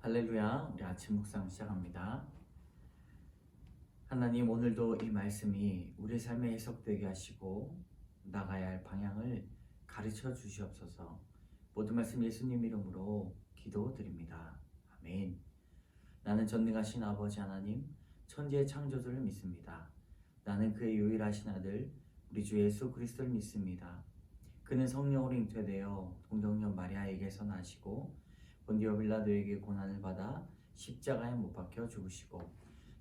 할렐루야, 우리 아침 묵상 시작합니다. 하나님, 오늘도 이 말씀이 우리 삶에 해석되게 하시고 나가야 할 방향을 가르쳐 주시옵소서. 모든 말씀 예수님 이름으로 기도드립니다. 아멘. 나는 전능하신 아버지 하나님, 천지의 창조주를 믿습니다. 나는 그의 유일하신 아들 우리 주 예수 그리스도를 믿습니다. 그는 성령으로 잉태되어 동정녀 마리아에게서 나시고 본디오 빌라도에게 고난을 받아 십자가에 못 박혀 죽으시고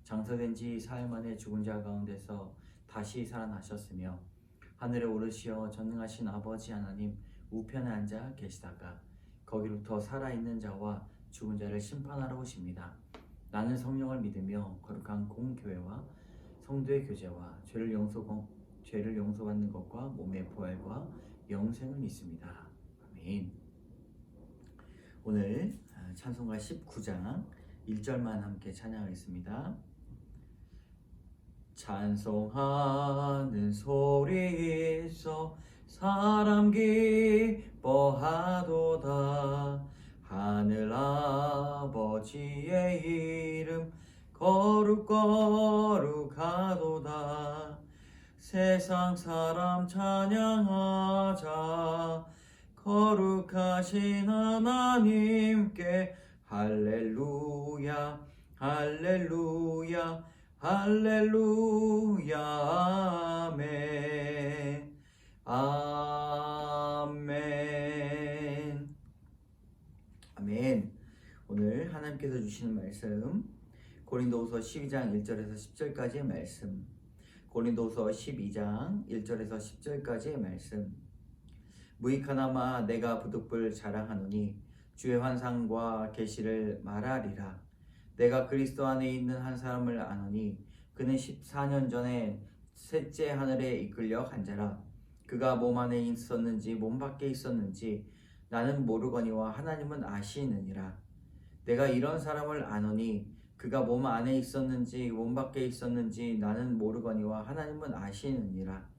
장사된 지 사흘 만에 죽은 자 가운데서 다시 살아나셨으며 하늘에 오르시어 전능하신 아버지 하나님 우편에 앉아 계시다가 거기로부터 살아있는 자와 죽은 자를 심판하러 오십니다. 나는 성령을 믿으며 거룩한 공교회와 성도의 교제와 죄를 용서받는 것과 몸의 부활과 영생을 믿습니다. 아멘. 오늘 찬송가 19장 1절만 함께 찬양하겠습니다. 찬송하는 소리 있어 사람 기뻐하도다. 하늘 아버지의 이름 거룩거룩하도다. 세상 사람 찬양하자. 거룩하신 하나님께 할렐루야 할렐루야 할렐루야 아멘 아멘 아멘. 오늘 하나님께서 주시는 말씀 고린도후서 12장 1절에서 10절까지의 말씀, 고린도후서 12장 1절에서 10절까지의 말씀. 무익하나마 내가 부득불 자랑하노니 주의 환상과 계시를 말하리라. 내가 그리스도 안에 있는 한 사람을 아노니 그는 14년 전에 셋째 하늘에 이끌려 간 자라. 그가 몸 안에 있었는지 몸 밖에 있었는지 나는 모르거니와 하나님은 아시느니라. 내가 이런 사람을 아노니 그가 몸 안에 있었는지 몸 밖에 있었는지 나는 모르거니와 하나님은 아시느니라.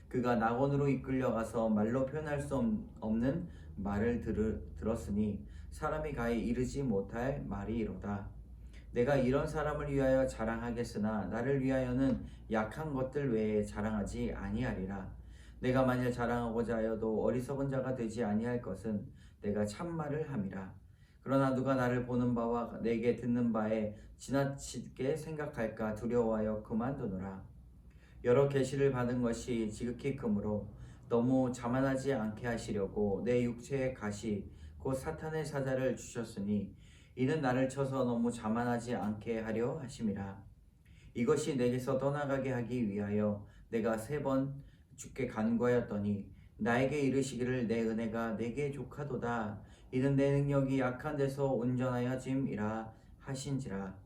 그가 낙원으로 이끌려가서 말로 표현할 수 없는 말을 들었으니 사람이 가히 이르지 못할 말이로다. 내가 이런 사람을 위하여 자랑하겠으나 나를 위하여는 약한 것들 외에 자랑하지 아니하리라. 내가 만일 자랑하고자 하여도 어리석은 자가 되지 아니할 것은 내가 참말을 함이라. 그러나 누가 나를 보는 바와 내게 듣는 바에 지나치게 생각할까 두려워하여 그만두노라. 여러 계시를 받은 것이 지극히 크므로 너무 자만하지 않게 하시려고 내 육체의 가시 곧 사탄의 사자를 주셨으니 이는 나를 쳐서 너무 자만하지 않게 하려 하심이라. 이것이 내게서 떠나가게 하기 위하여 내가 3번 주께 간구하였더니 나에게 이르시기를 내 은혜가 내게 족하도다. 이는 내 능력이 약한 데서 온전하여짐이라 하신지라.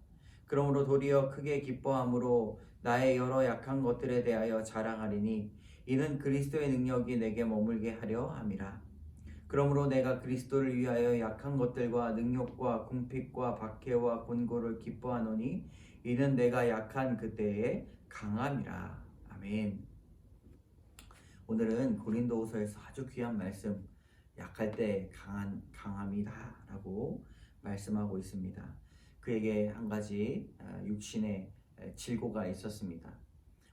그러므로 도리어 크게 기뻐함으로 나의 여러 약한 것들에 대하여 자랑하리니 이는 그리스도의 능력이 내게 머물게 하려 함이라. 그러므로 내가 그리스도를 위하여 약한 것들과 능력과 궁핍과 박해와 곤고를 기뻐하노니 이는 내가 약한 그때에 강함이라. 아멘. 오늘은 고린도후서에서 아주 귀한 말씀, 약할 때 강함이다 라고 말씀하고 있습니다. 그에게 한 가지 육신의 질고가 있었습니다.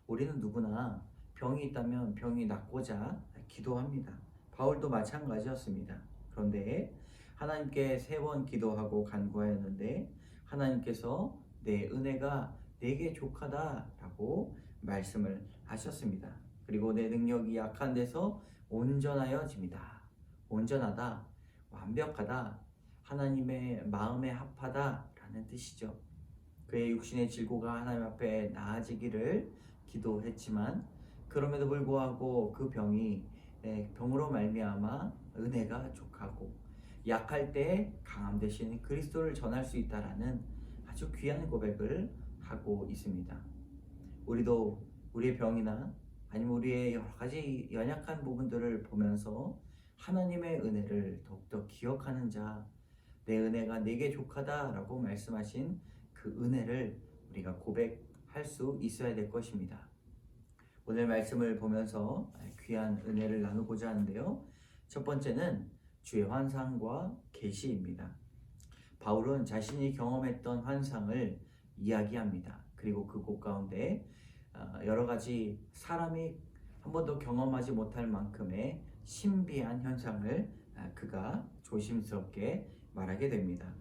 우리는 누구나 병이 있다면 병이 낫고자 기도합니다. 바울도 마찬가지였습니다. 그런데 하나님께 3번 기도하고 간구하였는데 하나님께서 내 은혜가 내게 족하다라고 말씀을 하셨습니다. 그리고 내 능력이 약한 데서 온전하여집니다. 온전하다, 완벽하다, 하나님의 마음에 합하다라는 뜻이죠. 그의 육신의 질고가 하나님 앞에 나아지기를 기도했지만 그럼에도 불구하고 그 병으로 말미암아 은혜가 족하고 약할 때 강함 되신 그리스도를 전할 수 있다라는 아주 귀한 고백을 하고 있습니다. 우리도 우리의 병이나 아니면 우리의 여러 가지 연약한 부분들을 보면서 하나님의 은혜를 더욱더 기억하는 자, 내 은혜가 내게 족하다라고 말씀하신 그 은혜를 우리가 고백할 수 있어야 될 것입니다. 오늘 말씀을 보면서 귀한 은혜를 나누고자 하는데요. 첫 번째는 주의 환상과 계시입니다. 바울은 자신이 경험했던 환상을 이야기합니다. 그리고 그 곳 가운데 여러 가지 사람이 한 번도 경험하지 못할 만큼의 신비한 현상을 그가 조심스럽게 말하게 됩니다.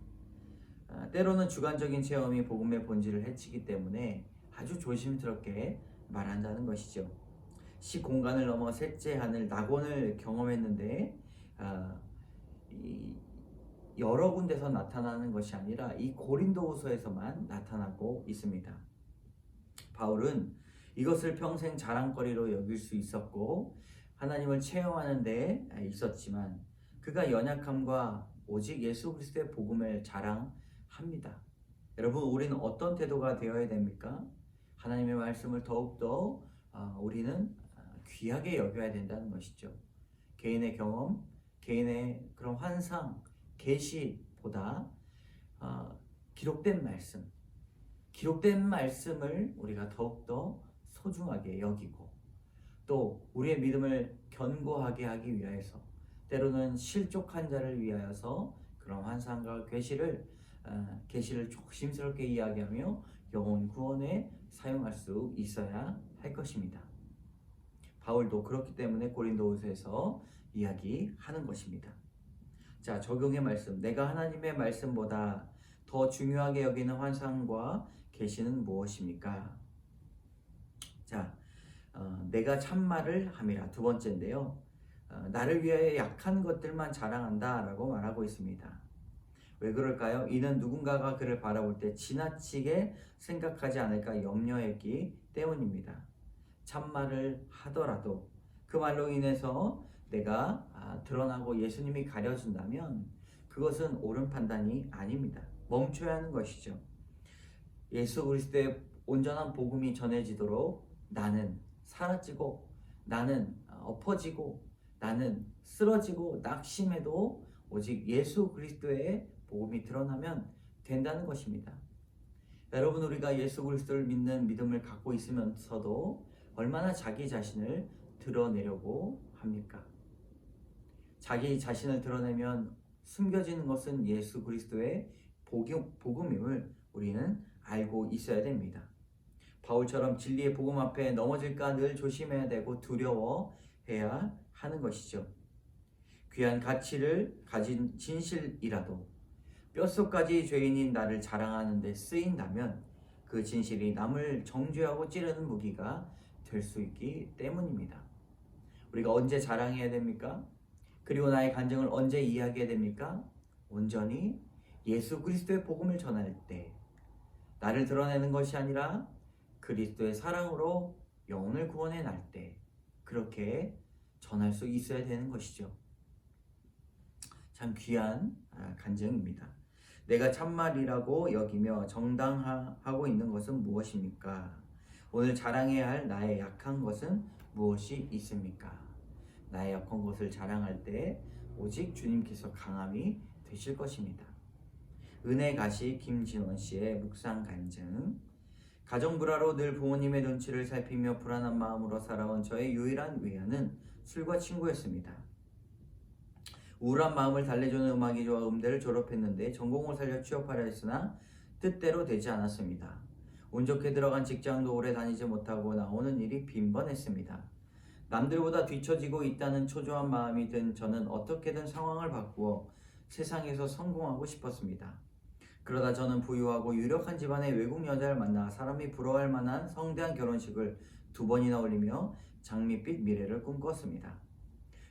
때로는 주관적인 체험이 복음의 본질을 해치기 때문에 아주 조심스럽게 말한다는 것이죠. 시공간을 넘어 셋째 하늘 낙원을 경험했는데 여러 군데서 나타나는 것이 아니라 이 고린도후서에서만 나타나고 있습니다. 바울은 이것을 평생 자랑거리로 여길 수 있었고 하나님을 체험하는 데 있었지만 그가 연약함과 오직 예수 그리스도의 복음을 자랑합니다. 여러분, 우리는 어떤 태도가 되어야 됩니까? 하나님의 말씀을 더욱더 우리는 귀하게 여겨야 된다는 것이죠. 개인의 경험, 개인의 그런 환상, 계시보다 기록된 말씀을 우리가 더욱더 소중하게 여기고 또 우리의 믿음을 견고하게 하기 위하여서 때로는 실족한 자를 위하여서 그런 환상과 계시를 조심스럽게 이야기하며 영혼 구원에 사용할 수 있어야 할 것입니다. 바울도 그렇기 때문에 고린도후서에서 이야기하는 것입니다. 자, 적용의 말씀. 내가 하나님의 말씀보다 더 중요하게 여기는 환상과 계시는 무엇입니까? 자, 내가 참말을 함이라. 두 번째인데요. 나를 위하여 약한 것들만 자랑한다 라고 말하고 있습니다. 왜 그럴까요? 이는 누군가가 그를 바라볼 때 지나치게 생각하지 않을까 염려했기 때문입니다. 참말을 하더라도 그 말로 인해서 내가 드러나고 예수님이 가려진다면 그것은 옳은 판단이 아닙니다. 멈춰야 하는 것이죠. 예수 그리스도의 온전한 복음이 전해지도록 나는 사라지고 나는 엎어지고 나는 쓰러지고 낙심해도 오직 예수 그리스도의 복음이 드러나면 된다는 것입니다. 여러분, 우리가 예수 그리스도를 믿는 믿음을 갖고 있으면서도 얼마나 자기 자신을 드러내려고 합니까? 자기 자신을 드러내면 숨겨지는 것은 예수 그리스도의 복음임을 우리는 알고 있어야 됩니다. 바울처럼 진리의 복음 앞에 넘어질까 늘 조심해야 되고 두려워해야 하는 것이죠. 귀한 가치를 가진 진실이라도 뼛속까지 죄인인 나를 자랑하는 데 쓰인다면 그 진실이 남을 정죄하고 찌르는 무기가 될 수 있기 때문입니다. 우리가 언제 자랑해야 됩니까? 그리고 나의 간증을 언제 이야기해야 됩니까? 온전히 예수 그리스도의 복음을 전할 때, 나를 드러내는 것이 아니라 그리스도의 사랑으로 영혼을 구원해 날 때, 그렇게 전할 수 있어야 되는 것이죠. 참 귀한 간증입니다. 내가 참말이라고 여기며 정당하고 있는 것은 무엇입니까? 오늘 자랑해야 할 나의 약한 것은 무엇이 있습니까? 나의 약한 것을 자랑할 때 오직 주님께서 강함이 되실 것입니다. 은혜가시 김진원 씨의 묵상 간증. 가정 불화로 늘 부모님의 눈치를 살피며 불안한 마음으로 살아온 저의 유일한 위안은 술과 친구였습니다. 우울한 마음을 달래주는 음악이 좋아 음대를 졸업했는데 전공을 살려 취업하려 했으나 뜻대로 되지 않았습니다. 운 좋게 들어간 직장도 오래 다니지 못하고 나오는 일이 빈번했습니다. 남들보다 뒤처지고 있다는 초조한 마음이 든 저는 어떻게든 상황을 바꾸어 세상에서 성공하고 싶었습니다. 그러다 저는 부유하고 유력한 집안의 외국 여자를 만나 사람이 부러워할 만한 성대한 결혼식을 2번이나 올리며 장밋빛 미래를 꿈꿨습니다.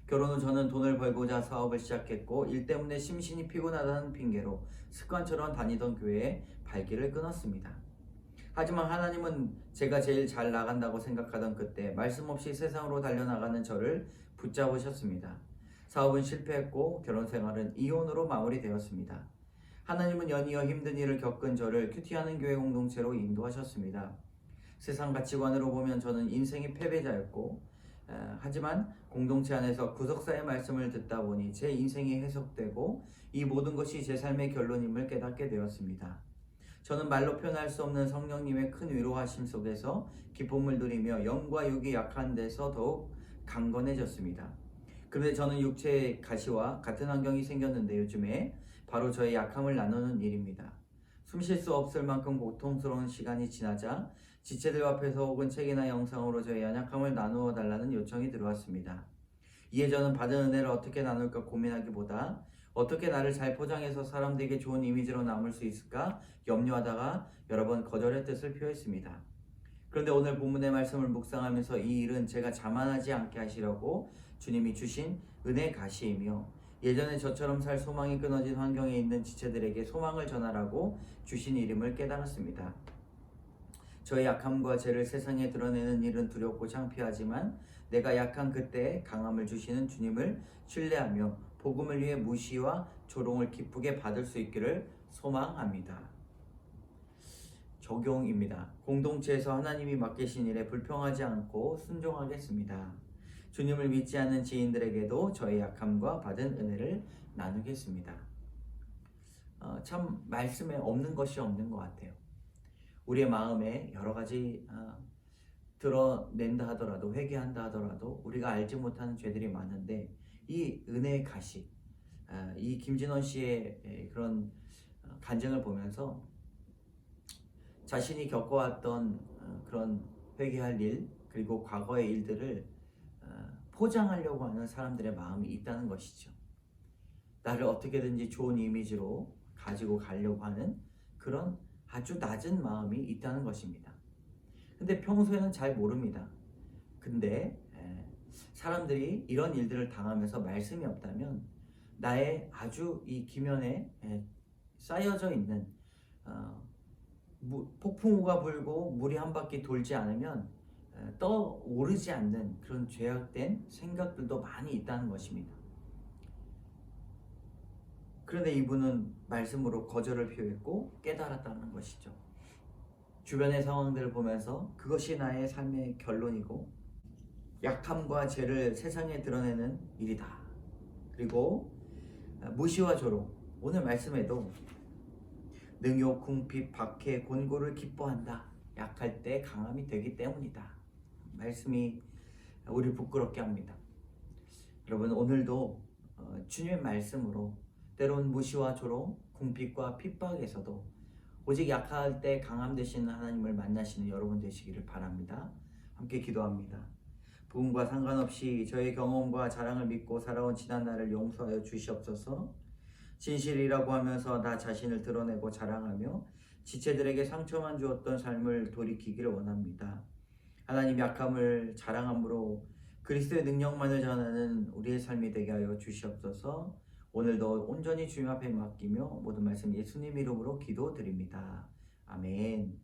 결혼 후 저는 돈을 벌고자 사업을 시작했고 일 때문에 심신이 피곤하다는 핑계로 습관처럼 다니던 교회에 발길을 끊었습니다. 하지만 하나님은 제가 제일 잘 나간다고 생각하던 그때 말씀 없이 세상으로 달려나가는 저를 붙잡으셨습니다. 사업은 실패했고 결혼 생활은 이혼으로 마무리되었습니다. 하나님은 연이어 힘든 일을 겪은 저를 큐티하는 교회 공동체로 인도하셨습니다. 세상 가치관으로 보면 저는 인생의 패배자였고 하지만 공동체 안에서 구속사의 말씀을 듣다 보니 제 인생이 해석되고 이 모든 것이 제 삶의 결론임을 깨닫게 되었습니다. 저는 말로 표현할 수 없는 성령님의 큰 위로하심 속에서 기쁨을 누리며 영과 육이 약한 데서 더욱 강건해졌습니다. 그런데 저는 육체의 가시와 같은 환경이 생겼는데 요즘에 바로 저의 약함을 나누는 일입니다. 숨 쉴 수 없을 만큼 고통스러운 시간이 지나자 지체들 앞에서 혹은 책이나 영상으로 저의 연약함을 나누어 달라는 요청이 들어왔습니다. 이에 저는 받은 은혜를 어떻게 나눌까 고민하기보다 어떻게 나를 잘 포장해서 사람들에게 좋은 이미지로 남을 수 있을까 염려하다가 여러 번 거절의 뜻을 표했습니다. 그런데 오늘 본문의 말씀을 묵상하면서 이 일은 제가 자만하지 않게 하시려고 주님이 주신 은혜 가시이며 예전에 저처럼 살 소망이 끊어진 환경에 있는 지체들에게 소망을 전하라고 주신 일임을 깨달았습니다. 저의 약함과 죄를 세상에 드러내는 일은 두렵고 창피하지만 내가 약한 그때 강함을 주시는 주님을 신뢰하며 복음을 위해 무시와 조롱을 기쁘게 받을 수 있기를 소망합니다. 적용입니다. 공동체에서 하나님이 맡기신 일에 불평하지 않고 순종하겠습니다. 주님을 믿지 않는 지인들에게도 저의 약함과 받은 은혜를 나누겠습니다. 참 말씀에 없는 것이 없는 것 같아요. 우리의 마음에 여러 가지 드러낸다 하더라도 회개한다 하더라도 우리가 알지 못하는 죄들이 많은데 이 은혜의 가시, 이 김진원 씨의 그런 간증을 보면서 자신이 겪어왔던 그런 회개할 일 그리고 과거의 일들을 포장하려고 하는 사람들의 마음이 있다는 것이죠. 나를 어떻게든지 좋은 이미지로 가지고 가려고 하는 그런 아주 낮은 마음이 있다는 것입니다. 근데 평소에는 잘 모릅니다. 근데 사람들이 이런 일들을 당하면서 말씀이 없다면 나의 아주 이 기면에 쌓여져 있는 폭풍우가 불고 물이 한 바퀴 돌지 않으면 떠오르지 않는 그런 죄악된 생각들도 많이 있다는 것입니다. 그런데 이분은 말씀으로 거절을 표했고 깨달았다는 것이죠. 주변의 상황들을 보면서 그것이 나의 삶의 결론이고 약함과 죄를 세상에 드러내는 일이다. 그리고 무시와 조롱, 오늘 말씀에도 능욕, 궁핍, 박해, 곤고를 기뻐한다. 약할 때 강함이 되기 때문이다. 말씀이 우리를 부끄럽게 합니다. 여러분 오늘도 주님의 말씀으로 때론 무시와 조롱, 궁핍과 핍박에서도 오직 약할 때 강함 되시는 하나님을 만나시는 여러분 되시기를 바랍니다. 함께 기도합니다. 부흥과 상관없이 저의 경험과 자랑을 믿고 살아온 지난 날을 용서하여 주시옵소서. 진실이라고 하면서 나 자신을 드러내고 자랑하며 지체들에게 상처만 주었던 삶을 돌이키기를 원합니다. 하나님 약함을 자랑함으로 그리스도의 능력만을 전하는 우리의 삶이 되게 하여 주시옵소서. 오늘도 온전히 주님 앞에 맡기며 모든 말씀 예수님 이름으로 기도드립니다. 아멘.